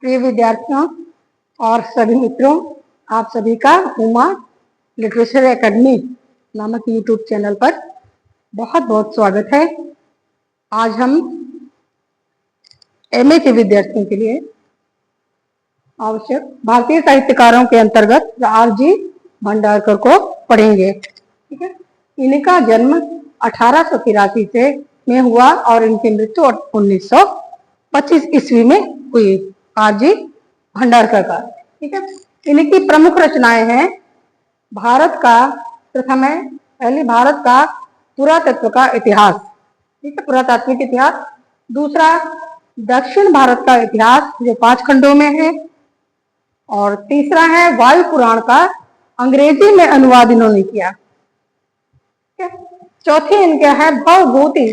प्रिय विद्यार्थियों और सभी मित्रों, आप सभी का उमा लिटरेचर एकेडमी नामक यूट्यूब चैनल पर बहुत बहुत स्वागत है। आज हम एमए के विद्यार्थियों के लिए आवश्यक भारतीय साहित्यकारों के अंतर्गत आर.जी. भंडारकर को पढ़ेंगे। ठीक है, इनका जन्म 1883 से में हुआ और इनकी मृत्यु 1925 ईस्वी में हुई। आर.जी. भंडारकर का, ठीक है। इनकी प्रमुख रचनाएं हैं भारत का पहली भारत का पुरातत्व का इतिहास, ठीक है, पुरातात्विक इतिहास। दूसरा दक्षिण भारत का इतिहास जो 5 खंडों में है। और तीसरा है वायु पुराण का अंग्रेजी में अनुवाद इन्होंने किया। चौथी इनके है भवभूति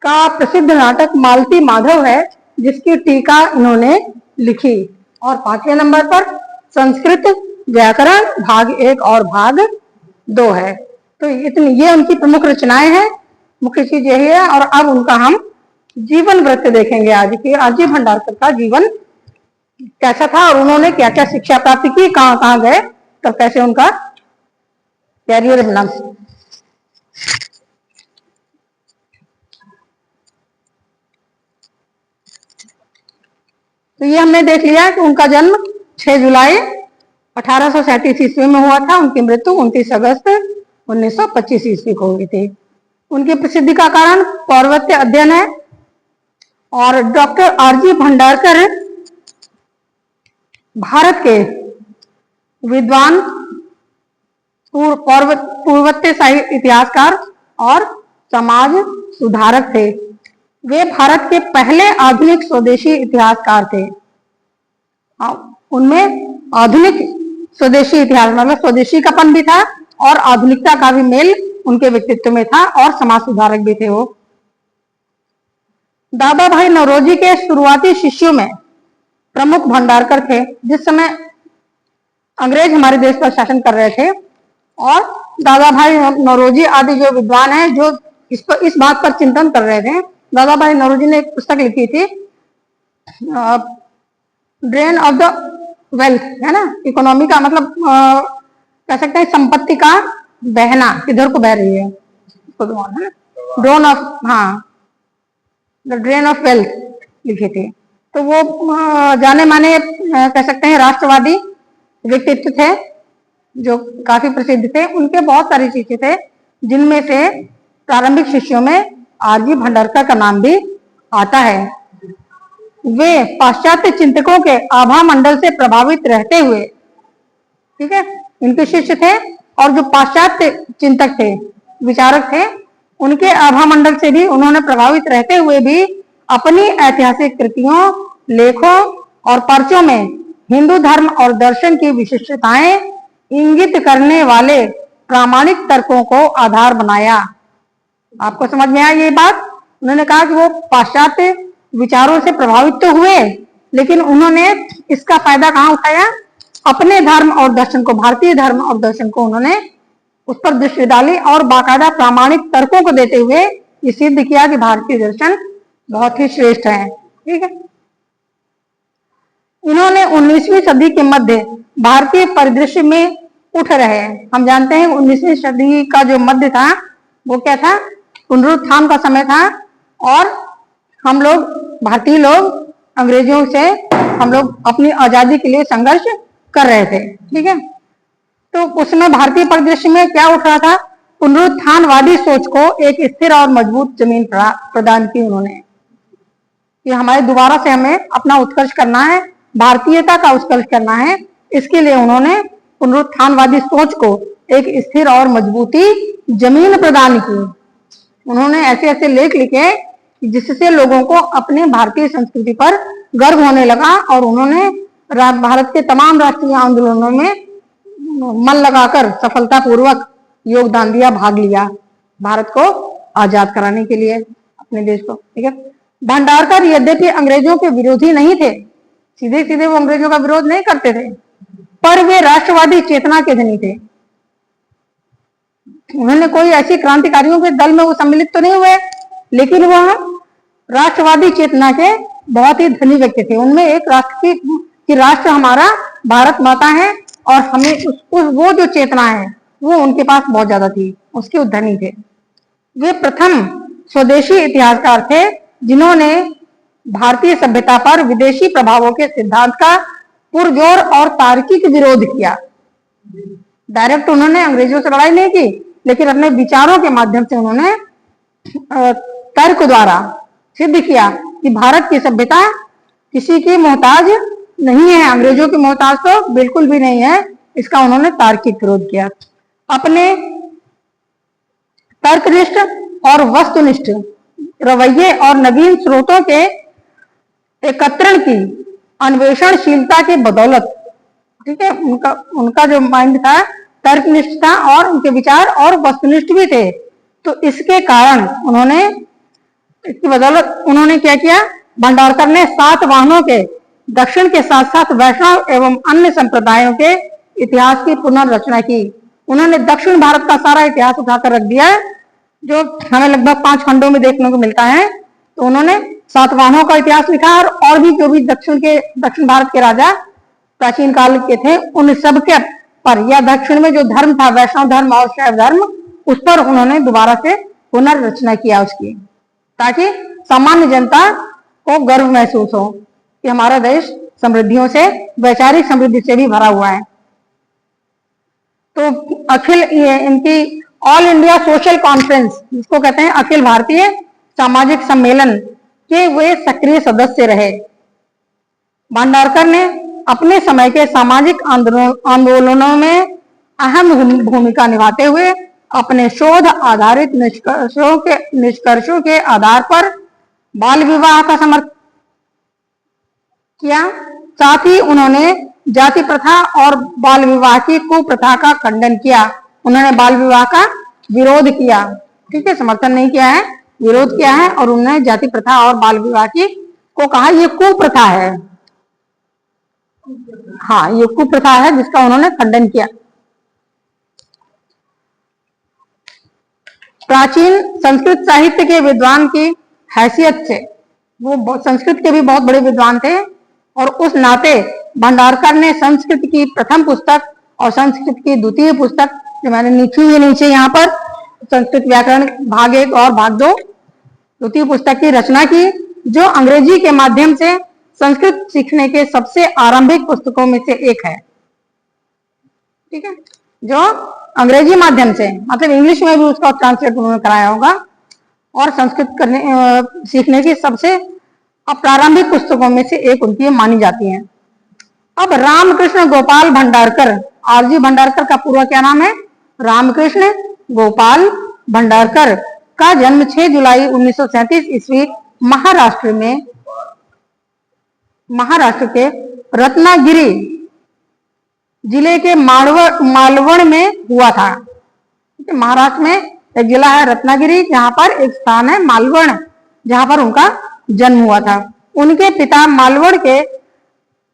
का प्रसिद्ध नाटक मालती माधव है, जिसकी टीका इन्होंने लिखी। और 5वें नंबर पर संस्कृत व्याकरण भाग 1 और भाग 2 है। तो ये उनकी प्रमुख रचनाएं हैं, मुख्य चीज यही है। और अब उनका हम जीवन वृत्त देखेंगे। आज की आर.जी. भंडारकर का जीवन कैसा था और उन्होंने क्या क्या शिक्षा प्राप्त की, कहाँ कहाँ गए, तो कैसे उनका कैरियर बना। तो ये हमने देख लिया कि उनका जन्म 6 जुलाई 1837 ईस्वी में हुआ था। उनकी मृत्यु 29 अगस्त 1925 ईस्वी को हुई थी। उनकी प्रसिद्धि का कारण पौर्वत्य अध्ययन है। और डॉक्टर आर.जी. भंडारकर भारत के विद्वान पूर्वत्य साहित्य इतिहासकार और समाज सुधारक थे। वे भारत के पहले आधुनिक स्वदेशी इतिहासकार थे। उनमें आधुनिक स्वदेशी इतिहास मतलब स्वदेशी कापन भी था और आधुनिकता का भी मेल उनके व्यक्तित्व में था, और समाज सुधारक भी थे वो। दादा भाई नौरोजी के शुरुआती शिष्यों में प्रमुख भंडारकर थे। जिस समय अंग्रेज हमारे देश पर शासन कर रहे थे और दादा भाई नौरोजी आदि जो विद्वान हैं जो इस बात पर चिंतन कर रहे थे, दादा भाई नौरोजी ने एक पुस्तक लिखी थी, ड्रेन ऑफ द वेल्थ, है ना, इकोनॉमी का मतलब कह सकते हैं संपत्ति का बहना, किधर को बह रही है, ड्रोन ऑफ, हाँ, द ड्रेन ऑफ वेल्थ लिखे थे। तो वो जाने माने कह सकते हैं राष्ट्रवादी व्यक्तित्व थे जो काफी प्रसिद्ध थे। उनके बहुत सारी चीजें थे, जिनमें से प्रारंभिक शिष्यों में आर.जी. भंडारकर का नाम भी आता है। वे पाश्चात्य चिंतकों के आभा मंडल से प्रभावित रहते हुए, ठीक है, इनके शिष्य थे। और जो पाश्चात्य चिंतक थे, विचारक थे, उनके आभा मंडल से भी उन्होंने प्रभावित रहते हुए भी अपनी ऐतिहासिक कृतियों, लेखों और पर्चों में हिंदू धर्म और दर्शन की विशिष्टताएं इंगित करने वाले प्रामाणिक तर्कों को आधार बनाया। आपको समझ में आया ये बात? उन्होंने कहा कि वो पाश्चात्य विचारों से प्रभावित तो हुए, लेकिन उन्होंने इसका फायदा कहाँ उठाया? अपने धर्म और दर्शन को, भारतीय धर्म और दर्शन को उन्होंने उस पर दृष्टि डाली और बाकायदा प्रामाणिक तर्कों को देते हुए ये सिद्ध किया कि भारतीय दर्शन बहुत ही श्रेष्ठ है। ठीक है, इन्होंने 19वीं सदी के मध्य भारतीय परिदृश्य में उठ रहे, हम जानते हैं 19वीं सदी का जो मध्य था वो क्या था? पुनरुत्थान का समय था। और हम लोग भारतीय लोग अंग्रेजों से हम लोग अपनी आजादी के लिए संघर्ष कर रहे थे। ठीक है, तो उसमें भारतीय परिदृश्य में क्या उठ रहा था? पुनरुत्थानवादी सोच को एक स्थिर और मजबूत जमीन प्रदान की उन्होंने कि हमारे दोबारा से हमें अपना उत्कर्ष करना है, भारतीयता का उत्कर्ष करना है। इसके लिए उन्होंने पुनरुत्थानवादी सोच को एक स्थिर और मजबूती जमीन प्रदान की। उन्होंने ऐसे ऐसे लेख लिखे जिससे लोगों को अपने भारतीय संस्कृति पर गर्व होने लगा और उन्होंने भारत के तमाम राष्ट्रीय आंदोलनों में मन लगाकर सफलतापूर्वक योगदान दिया, भाग लिया भारत को आजाद कराने के लिए, अपने देश को। ठीक है, भंडारकर यद्यपि अंग्रेजों के विरोधी नहीं थे, सीधे सीधे वो अंग्रेजों का विरोध नहीं करते थे, पर वे राष्ट्रवादी चेतना के धनी थे। उन्होंने कोई ऐसी क्रांतिकारियों के दल में वो सम्मिलित तो नहीं हुए, लेकिन वह राष्ट्रवादी चेतना के बहुत ही धनी व्यक्ति थे। उनमें एक राष्ट्र की राष्ट्र हमारा भारत माता है और हमें वो जो चेतना है वो उनके पास बहुत ज्यादा थी, उसके उद्धरणी थे। वे प्रथम स्वदेशी इतिहासकार थे जिन्होंने भारतीय सभ्यता पर विदेशी प्रभावों के सिद्धांत का पुरजोर और तार्किक विरोध किया। डायरेक्ट उन्होंने अंग्रेजों से लड़ाई नहीं की, लेकिन अपने विचारों के माध्यम से उन्होंने तर्क द्वारा सिद्ध किया कि भारत की सभ्यता किसी की मोहताज नहीं है, अंग्रेजों की मोहताज तो बिल्कुल भी नहीं है। इसका उन्होंने तार्किक विरोध किया। अपने तर्कनिष्ठ और वस्तुनिष्ठ रवैये और नवीन स्रोतों के एकत्रण की अन्वेषणशीलता के बदौलत, ठीक है, उनका जो माइंड था तर्कनिष्ठ था और उनके विचार और वस्तुनिष्ठ भी थे, तो इसके कारण उन्होंने, इसकी बदौलत उन्होंने क्या किया, भंडारकर ने सातवाहनों के दक्षिण के साथ साथ वैष्णव एवं अन्य संप्रदायों के इतिहास की पुनर्रचना की। उन्होंने दक्षिण भारत का सारा इतिहास उठाकर रख दिया है, जो हमें लगभग 5 खंडों में देखने को मिलता है। तो उन्होंने सातवाहनों का इतिहास लिखा और भी जो भी दक्षिण भारत के राजा प्राचीन काल के थे उन सब के पर, या दक्षिण में जो धर्म था वैष्णव धर्म और शैव धर्म, उस पर उन्होंने दोबारा से पुनर्रचना किया उसकी, ताकि सामान्य जनता को गर्व महसूस हो कि हमारा देश समृद्धियों से, वैचारिक समृद्धि से भी भरा हुआ है। तो अखिल इनकी ऑल इंडिया सोशल कॉन्फ्रेंस, जिसको कहते हैं अखिल भारतीय सामाजिक सम्मेलन के वे सक्रिय सदस्य रहे। भंडारकर ने अपने समय के सामाजिक आंदोलनों में अहम भूमिका निभाते हुए अपने शोध आधारित निष्कर्षों के आधार पर बाल विवाह का समर्थन किया। साथ ही उन्होंने जाति प्रथा और बाल विवाह की कुप्रथा का खंडन किया। उन्होंने बाल विवाह का विरोध किया, ठीक है, समर्थन नहीं किया है, विरोध किया है। और उन्होंने जाति प्रथा और बाल विवाह की को कहा ये कुप्रथा है, हाँ ये कुप्रथा है, जिसका उन्होंने खंडन किया। प्राचीन संस्कृत साहित्य के विद्वान की हैसियत से, वो संस्कृत के भी बहुत बड़े विद्वान थे, और उस नाते भंडारकर ने संस्कृत की प्रथम पुस्तक और संस्कृत की द्वितीय पुस्तक, जो मैंने लिखी हुई नीचे यहाँ पर, संस्कृत व्याकरण भाग 1 और भाग 2, द्वितीय पुस्तक की रचना की, जो अंग्रेजी के माध्यम से संस्कृत सीखने के सबसे आरंभिक पुस्तकों में से एक है, ठीक है, जो अंग्रेजी माध्यम से, मतलब इंग्लिश में भी उसका ट्रांसलेट उन्होंने कराया होगा, और संस्कृत सीखने की सबसे प्रारंभिक पुस्तकों में से एक उनकी मानी जाती है। अब रामकृष्ण गोपाल भंडारकर, आरजी भंडारकर का पूरा क्या नाम है, रामकृष्ण गोपाल भंडारकर का जन्म 6 जुलाई 1937 ईस्वी महाराष्ट्र के रत्नागिरी जिले के मालवण में हुआ था। महाराष्ट्र में एक जिला है रत्नागिरी, जहां पर एक स्थान है मालवण, जहां पर उनका जन्म हुआ था। उनके पिता मालवण के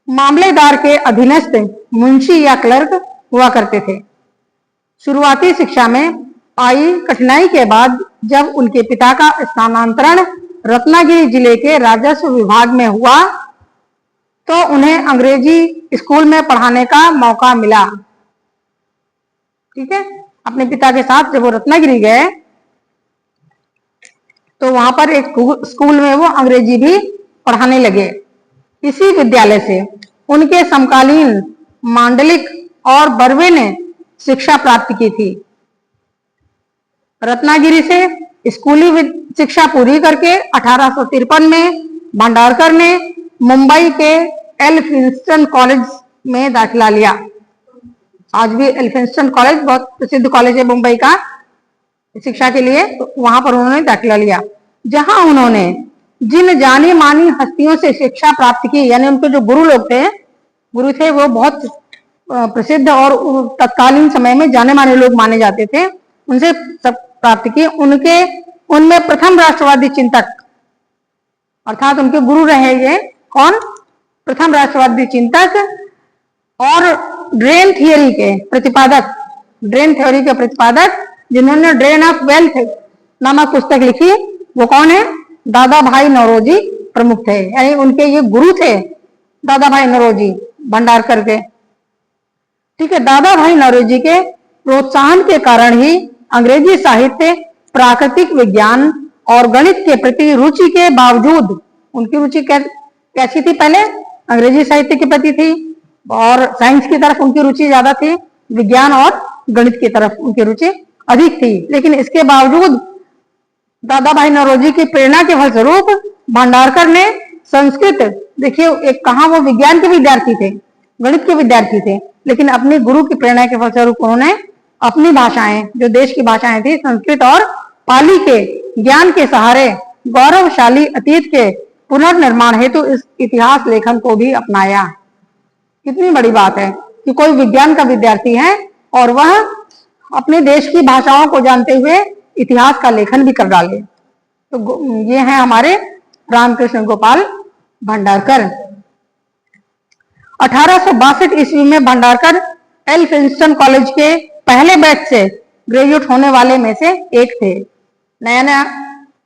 मामलेदार के अधीनस्थ मुंशी या क्लर्क हुआ करते थे। शुरुआती शिक्षा में आई कठिनाई के बाद जब उनके पिता का स्थानांतरण रत्नागिरी जिले के राजस्व विभाग में हुआ, तो उन्हें अंग्रेजी स्कूल में पढ़ाने का मौका मिला, ठीक है। अपने पिता के साथ जब वो रत्नागिरी गए, तो वहां पर एक स्कूल में वो अंग्रेजी भी पढ़ाने लगे। इसी विद्यालय से उनके समकालीन मांडलिक और बर्वे ने शिक्षा प्राप्त की थी। रत्नागिरी से स्कूली शिक्षा पूरी करके 1853 में भंडारकर ने मुंबई के एल्फिंस्टन कॉलेज में दाखिला लिया। आज भी एल्फिंस्टन कॉलेज बहुत प्रसिद्ध कॉलेज है मुंबई का शिक्षा के लिए, तो वहां पर उन्होंने दाखिला लिया, जहां उन्होंने जिन जानी मानी हस्तियों से शिक्षा प्राप्त की, यानी उनके जो गुरु थे वो बहुत प्रसिद्ध और तत्कालीन समय में जाने माने लोग माने जाते थे, उनसे सब प्राप्त की। उनमें प्रथम राष्ट्रवादी चिंतक, अर्थात उनके गुरु रहे ये कौन, प्रथम राष्ट्रवादी चिंतक और ड्रेन थ्योरी के प्रतिपादक, जिन्होंने ड्रेन ऑफ वेल्थ नामक पुस्तक लिखी, वो कौन है, दादा भाई नौरोजी प्रमुख थे, यानी उनके ये गुरु थे दादा भाई नौरोजी भंडारकर के। ठीक है, दादा भाई नौरोजी के प्रोत्साहन के कारण ही अंग्रेजी साहित्य, प्राकृतिक विज्ञान और गणित के प्रति रुचि के बावजूद, उनकी रुचि कैसी थी? पहले अंग्रेजी साहित्य के प्रति थी और साइंस की तरफ उनकी रुचि ज्यादा थी, विज्ञान और गणित की तरफ उनकी रुचि अधिक थी। लेकिन इसके बावजूद दादा भाई नौरोजी की प्रेरणा के फलस्वरूप भंडारकर ने संस्कृत, देखिए एक कहा वो विज्ञान के विद्यार्थी थे, गणित के विद्यार्थी थे, लेकिन अपने गुरु की प्रेरणा के फलस्वरूप उन्होंने अपनी भाषाएं, जो देश की भाषाएं थी, संस्कृत और पाली के ज्ञान के सहारे गौरवशाली अतीत के पुनर्निर्माण हेतु इस इतिहास लेखन को भी अपनाया। कितनी बड़ी बात है कि कोई विज्ञान का विद्यार्थी है और वह अपने देश की भाषाओं को जानते हुए इतिहास का लेखन भी कर डाले। तो ये है हमारे रामकृष्ण गोपाल भंडारकर। 1862 ईस्वी में भंडारकर एल्फिंस्टन कॉलेज के पहले बैच से ग्रेजुएट होने वाले में से एक थे। नया नया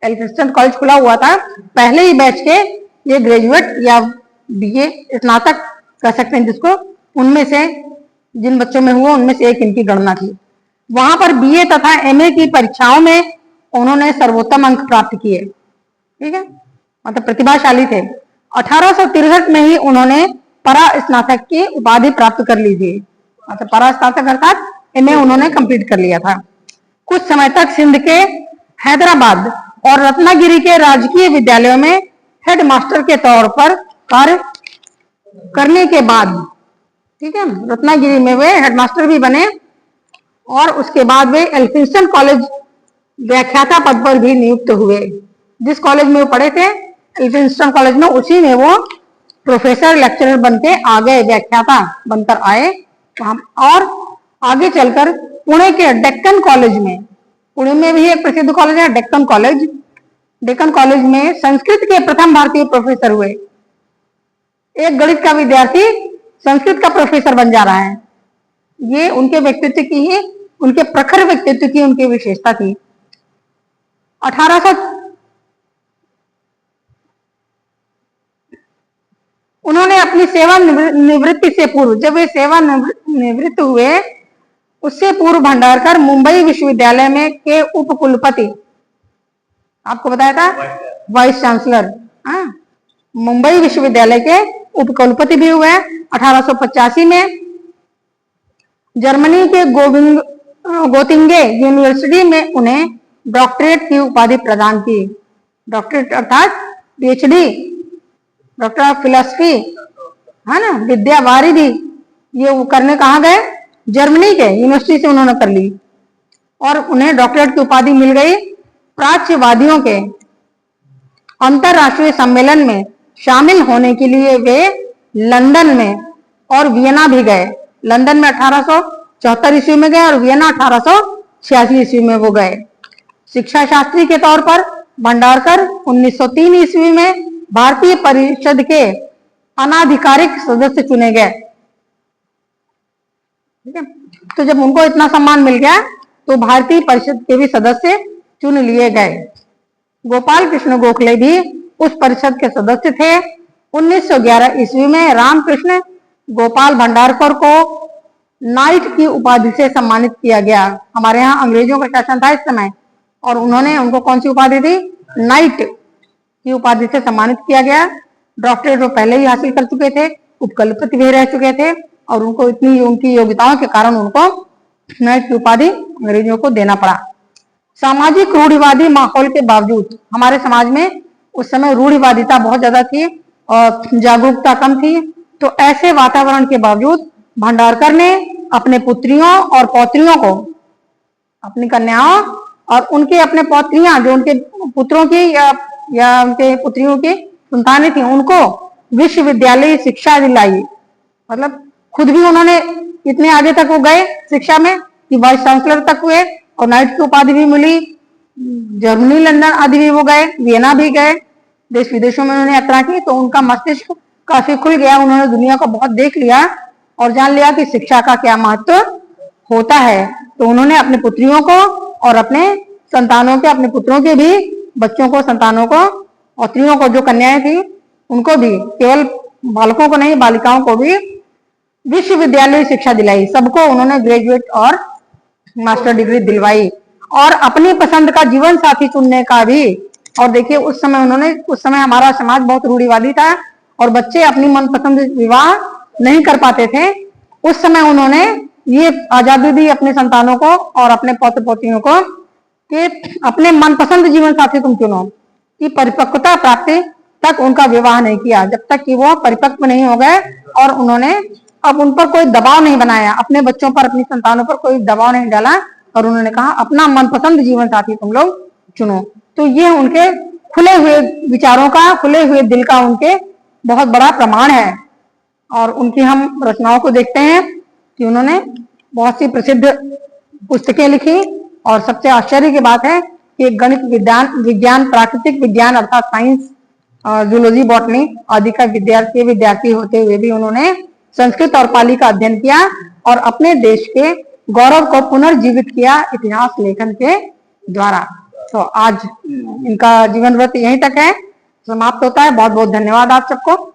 एल्फिंस्टन कॉलेज खुला हुआ था, पहले ही बैच के ये ग्रेजुएट या बीए स्नातक कह सकते हैं जिसको, उनमें से जिन बच्चों में हुआ उनमें से एक इनकी गणना थी। वहां पर बीए तथा एमए की परीक्षाओं में उन्होंने सर्वोत्तम अंक प्राप्त किए। ठीक है, मतलब प्रतिभाशाली थे। 1863 में ही उन्होंने परा स्नातक की उपाधि प्राप्त कर ली थी। मतलब परा स्नातक अर्थात एमए उन्होंने कंप्लीट कर लिया था। कुछ समय तक सिंध के हैदराबाद और रत्नागिरी के राजकीय विद्यालयों में हेडमास्टर के तौर पर कार्य करने के बाद, ठीक है, रत्नागिरी में वे हेडमास्टर भी बने और उसके बाद वे एल्फिंस्टन कॉलेज व्याख्याता पद पर भी नियुक्त हुए। जिस कॉलेज में वो पढ़े थे एल्फिंस्टन कॉलेज में, उसी में वो प्रोफेसर लेक्चरर बनके आ गए, व्याख्याता बनकर आए। और आगे चलकर पुणे के डेक्कन कॉलेज में, पुणे में भी एक प्रसिद्ध कॉलेज है डेक्कन कॉलेज, डेक्कन कॉलेज में संस्कृत के प्रथम भारतीय प्रोफेसर हुए। एक गणित का विद्यार्थी संस्कृत का प्रोफेसर बन जा रहा है, ये उनके व्यक्तित्व की ही, उनके प्रखर व्यक्तित्व की उनकी विशेषता थी। 1800 उन्होंने अपनी सेवा निवृत्ति से पूर्व, जब वे सेवा निवृत्त हुए उससे पूर्व भंडारकर मुंबई विश्वविद्यालय में के उपकुलपति, आपको बताया था वाइस चांसलर, मुंबई विश्वविद्यालय के उपकुलपति भी हुए। 1885 में जर्मनी के गोतिंगे यूनिवर्सिटी में उन्हें डॉक्टरेट की उपाधि प्रदान की। डॉक्टरेट अर्थात पीएचडी, डॉक्टर ऑफ फिलोसफी, है ना, विद्या वारिधि, ये वो करने कहाँ गए? जर्मनी के यूनिवर्सिटी से उन्होंने कर ली और उन्हें डॉक्टरेट की उपाधि मिल गई। प्राच्यवादियों के अंतरराष्ट्रीय सम्मेलन में शामिल होने के लिए वे लंदन में और वियना भी गए। लंदन में 1874 ईस्वी में गए और वियना 1886 ईस्वी में वो गए। शिक्षा शास्त्री के तौर पर भंडारकर 1903 ईस्वी में भारतीय परिषद के अनाधिकारिक सदस्य चुने गए। ठीक है, तो जब उनको इतना सम्मान मिल गया तो भारतीय परिषद के भी सदस्य चुन लिए गए। गोपाल कृष्ण गोखले भी उस परिषद के सदस्य थे। 1911 ईस्वी में रामकृष्ण गोपाल भंडारकर को नाइट की उपाधि से सम्मानित किया गया। हमारे यहाँ अंग्रेजों का शासन था इस समय और उन्होंने उनको कौन सी उपाधि दी? नाइट की उपाधि से सम्मानित किया गया। डॉक्टरेट वो पहले ही हासिल कर चुके थे, उपकुलपति भी रह चुके थे और उनको इतनी उनकी योग्यताओं के कारण उनको नाइट की उपाधि अंग्रेजों को देना पड़ा। सामाजिक रूढ़िवादी माहौल के बावजूद, हमारे समाज में उस समय रूढ़िवादिता बहुत ज्यादा थी और जागरूकता कम थी, तो ऐसे वातावरण के बावजूद भंडारकर ने अपने पुत्रियों और पौत्रियों को, अपनी कन्याओं और उनके अपने पौत्रियां जो उनके पुत्रों की या उनके पुत्रियों की संतानें थी, उनको विश्वविद्यालय शिक्षा दिलाई। मतलब खुद भी उन्होंने इतने आगे तक वो गए शिक्षा में कि वाइस चांसलर तक हुए और नाइट की उपाधि भी मिली। जर्मनी, लंदन आदि भी वो गए, वियना भी गए, देश विदेशों में उन्होंने यात्रा की, तो उनका मस्तिष्क काफी खुल गया। उन्होंने दुनिया को बहुत देख लिया और जान लिया कि शिक्षा का क्या महत्व होता है। तो उन्होंने अपने पुत्रियों को और अपने संतानों के, अपने पुत्रों के भी बच्चों को, संतानों को और स्त्रियों को, जो कन्याएं थी, उनको भी, केवल बालकों को नहीं, बालिकाओं को भी विश्वविद्यालय शिक्षा दिलाई। सबको उन्होंने ग्रेजुएट और मास्टर डिग्री दिलवाई, और अपनी पसंद का जीवन साथी चुनने का भी। और देखिए उस समय हमारा समाज बहुत रूढ़िवादी था और बच्चे अपनी मनपसंद विवाह नहीं कर पाते थे। उस समय उन्होंने ये आजादी दी अपने संतानों को और अपने पौत्र पोतियों को कि अपने मनपसंद जीवन साथी तुम चुनो, कि परिपक्वता प्राप्ति तक उनका विवाह नहीं किया, जब तक कि वो परिपक्व नहीं हो गए। और उन्होंने अब उन पर कोई दबाव नहीं बनाया, अपने बच्चों पर, अपनी संतानों पर कोई दबाव नहीं डाला, और उन्होंने कहा अपना मनपसंद जीवन साथी तुम लोग चुनो। तो ये उनके खुले हुए विचारों का, खुले हुए दिल का उनके बहुत बड़ा प्रमाण है। और उनकी हम रचनाओं को देखते हैं कि उन्होंने बहुत सी प्रसिद्ध पुस्तकें लिखी, और सबसे आश्चर्य की बात है कि गणित, विज्ञान, प्राकृतिक विज्ञान अर्थात साइंस, जूलॉजी, बॉटनी आदि का विद्यार्थी होते हुए भी उन्होंने संस्कृत और पाली का अध्ययन किया और अपने देश के गौरव को पुनर्जीवित किया इतिहास लेखन के द्वारा। तो आज इनका जीवन व्रत यहीं तक है, समाप्त होता है। बहुत बहुत धन्यवाद आप सबको।